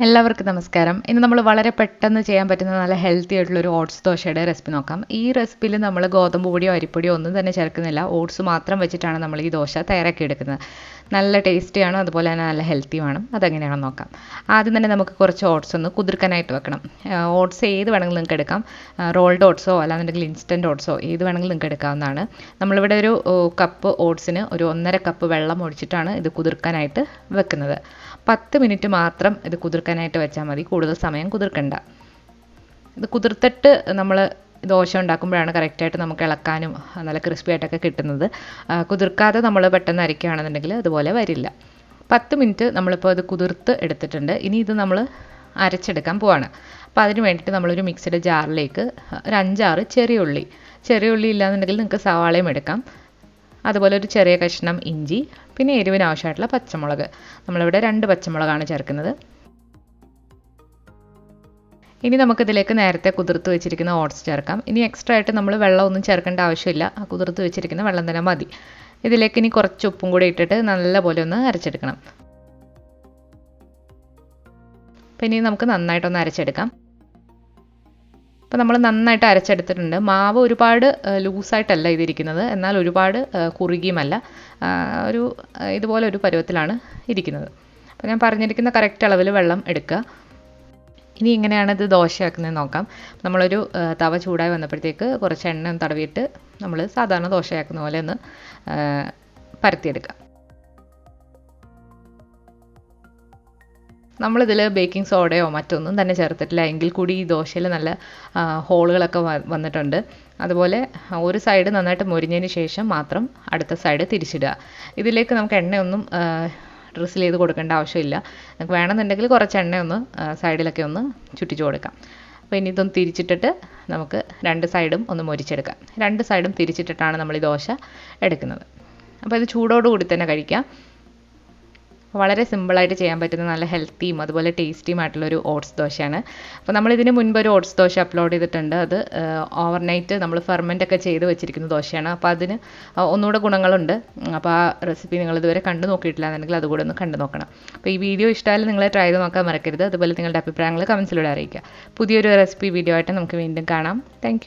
എല്ലാവർക്കും നമസ്കാരം. ഇന്ന് നമ്മൾ വളരെ പെട്ടെന്ന് ചെയ്യാൻ പറ്റുന്ന നല്ല ഹെൽത്തി ആയിട്ടുള്ള ഒരു ഓട്സ് ദോശയുടെ റെസിപ്പി നോക്കാം. ഈ റെസിപ്പിയിൽ നമ്മൾ ഗോതമ്പ് പൊടിയോ അരിപ്പൊടിയോ ഒന്നും തന്നെ ചേർക്കുന്നില്ല. ഓട്സ് മാത്രം വെച്ചിട്ടാണ് നമ്മൾ ഈ ദോശ തയ്യാറാക്കി എടുക്കുന്നത്. നല്ല ടേസ്റ്റിയാണ്, അതുപോലെ തന്നെ നല്ല ഹെൽത്തിയുമാണ്. അതെങ്ങനെയാണെന്ന് നോക്കാം. ആദ്യം തന്നെ നമുക്ക് കുറച്ച് ഓട്സ് ഒന്ന് കുതിർക്കാനായിട്ട് വെക്കണം. ഓട്സ് ഏത് വേണമെങ്കിലും നിങ്ങൾക്ക് എടുക്കാം. റോൾഡ് ഓട്സോ അല്ലാന്നുണ്ടെങ്കിൽ ഇൻസ്റ്റൻറ്റ് ഓട്സോ ഏത് വേണമെങ്കിലും നിങ്ങൾക്ക് എടുക്കാവുന്നതാണ്. നമ്മളിവിടെ ഒരു കപ്പ് ഓട്സിന് ഒരു 1.5 കപ്പ് വെള്ളം ഒഴിച്ചിട്ടാണ് ഇത് കുതിർക്കാനായിട്ട് വെക്കുന്നത്. 10 മിനിറ്റ് മാത്രം ഇത് കുതിർക്കാനായിട്ട് വെച്ചാൽ മതി, കൂടുതൽ സമയം കുതിർക്കണ്ട. ഇത് കുതിർത്തിട്ട് നമ്മൾ ദോശ ഉണ്ടാക്കുമ്പോഴാണ് കറക്റ്റായിട്ട് നമുക്ക് ഇളക്കാനും നല്ല ക്രിസ്പി ആയിട്ടൊക്കെ കിട്ടുന്നത്. കുതിർക്കാതെ നമ്മൾ പെട്ടെന്ന് അരയ്ക്കുകയാണെന്നുണ്ടെങ്കിൽ അതുപോലെ വരില്ല. 10 മിനിറ്റ് നമ്മളിപ്പോൾ ഇത് കുതിർത്ത് എടുത്തിട്ടുണ്ട്. ഇനി ഇത് നമ്മൾ അരച്ചെടുക്കാൻ പോവാണ്. അപ്പോൾ അതിന് വേണ്ടിയിട്ട് നമ്മളൊരു മിക്സിയുടെ ജാറിലേക്ക് ഒരു 5-6 ചെറിയ ഉള്ളി ഇല്ലാന്നുണ്ടെങ്കിൽ നിങ്ങൾക്ക് സവാളയും എടുക്കാം. അതുപോലെ ഒരു ചെറിയ കഷ്ണം ഇഞ്ചി, പിന്നെ എരിവിന് ആവശ്യമായിട്ടുള്ള പച്ചമുളക്. നമ്മളിവിടെ 2 പച്ചമുളകാണ് ചേർക്കുന്നത്. ഇനി നമുക്കിതിലേക്ക് നേരത്തെ കുതിർത്ത് വെച്ചിരിക്കുന്ന ഓട്സ് ചേർക്കാം. ഇനി എക്സ്ട്രാ ആയിട്ട് നമ്മൾ വെള്ളം ഒന്നും ചേർക്കേണ്ട ആവശ്യമില്ല, കുതിർത്ത് വെച്ചിരിക്കുന്ന വെള്ളം തന്നെ മതി. ഇതിലേക്ക് ഇനി കുറച്ച് ഉപ്പും കൂടി ഇട്ടിട്ട് നല്ലപോലെ ഒന്ന് അരച്ചെടുക്കണം. അപ്പം ഇനി നമുക്ക് നന്നായിട്ടൊന്ന് അരച്ചെടുക്കാം. അപ്പോൾ നമ്മൾ നന്നായിട്ട് അരച്ചെടുത്തിട്ടുണ്ട്. മാവ് ഒരുപാട് ലൂസായിട്ടല്ല ഇതിരിക്കുന്നത്, എന്നാൽ ഒരുപാട് കുറുകിയുമല്ല. ഇതുപോലെ ഒരു പരുവത്തിലാണ് ഇരിക്കുന്നത്. അപ്പോൾ ഞാൻ പറഞ്ഞിരിക്കുന്ന കറക്റ്റ് അളവിൽ വെള്ളം എടുക്കുക. ഇനി ഇങ്ങനെയാണ് ഇത് ദോശയാക്കുന്നത് നോക്കാം. നമ്മളൊരു തവ ചൂടായി വന്നപ്പോഴത്തേക്ക് കുറച്ച് എണ്ണ തടവിയിട്ട് നമ്മൾ സാധാരണ ദോശയാക്കുന്ന പോലെ ഒന്ന് പരത്തിയെടുക്കാം. നമ്മളിതിൽ ബേക്കിംഗ് സോഡയോ മറ്റൊന്നും തന്നെ ചേർത്തിട്ടില്ല, എങ്കിൽ കൂടി ഈ ദോശയിൽ നല്ല ഹോളുകളൊക്കെ വന്നിട്ടുണ്ട്. അതുപോലെ ഒരു സൈഡ് നന്നായിട്ട് മൊരിഞ്ഞതിന് ശേഷം മാത്രം അടുത്ത സൈഡ് തിരിച്ചിടുക. ഇതിലേക്ക് നമുക്ക് എണ്ണയൊന്നും ഡ്രിസിൽ ചെയ്ത് കൊടുക്കേണ്ട ആവശ്യമില്ല. നമുക്ക് വേണമെന്നുണ്ടെങ്കിൽ കുറച്ച് എണ്ണയൊന്ന് സൈഡിലൊക്കെ ഒന്ന് ചുറ്റിച്ച് കൊടുക്കാം. അപ്പോൾ ഇനി ഇതൊന്ന് തിരിച്ചിട്ടിട്ട് നമുക്ക് 2 സൈഡും ഒന്ന് മൊരിച്ചെടുക്കാം. 2 സൈഡും തിരിച്ചിട്ടിട്ടാണ് നമ്മൾ ഈ ദോശ എടുക്കുന്നത്. അപ്പോൾ ഇത് ചൂടോടുകൂടി തന്നെ കഴിക്കാം. വളരെ സിമ്പിളായിട്ട് ചെയ്യാൻ പറ്റുന്ന നല്ല ഹെൽത്തിയും അതുപോലെ ടേസ്റ്റിയുമായിട്ടുള്ളൊരു ഓട്സ് ദോശയാണ്. അപ്പോൾ നമ്മളിതിന് മുൻപ് ഒരു ഓട്സ് ദോശ അപ്ലോഡ് ചെയ്തിട്ടുണ്ട്. അത് ഓവർനൈറ്റ് നമ്മൾ ഫെർമെൻ്റ് ഒക്കെ ചെയ്ത് വെച്ചിരിക്കുന്ന ദോശയാണ്. അപ്പോൾ അതിന് ഒന്നുകൂടെ ഗുണങ്ങളുണ്ട്. അപ്പോൾ ആ റെസിപ്പി നിങ്ങൾ ഇതുവരെ കണ്ടു നോക്കിയിട്ടില്ല എന്നുണ്ടെങ്കിൽ അതുകൂടെ ഒന്ന് കണ്ടു നോക്കണം. അപ്പോൾ ഈ വീഡിയോ ഇഷ്ടമായാലും നിങ്ങൾ ട്രൈ ചെയ്ത് നോക്കാൻ മറക്കരുത്. അതുപോലെ നിങ്ങളുടെ അഭിപ്രായങ്ങൾ കമൻസിലൂടെ അറിയിക്കുക. പുതിയൊരു റെസിപ്പി വീഡിയോ ആയിട്ട് നമുക്ക് വീണ്ടും കാണാം. താങ്ക്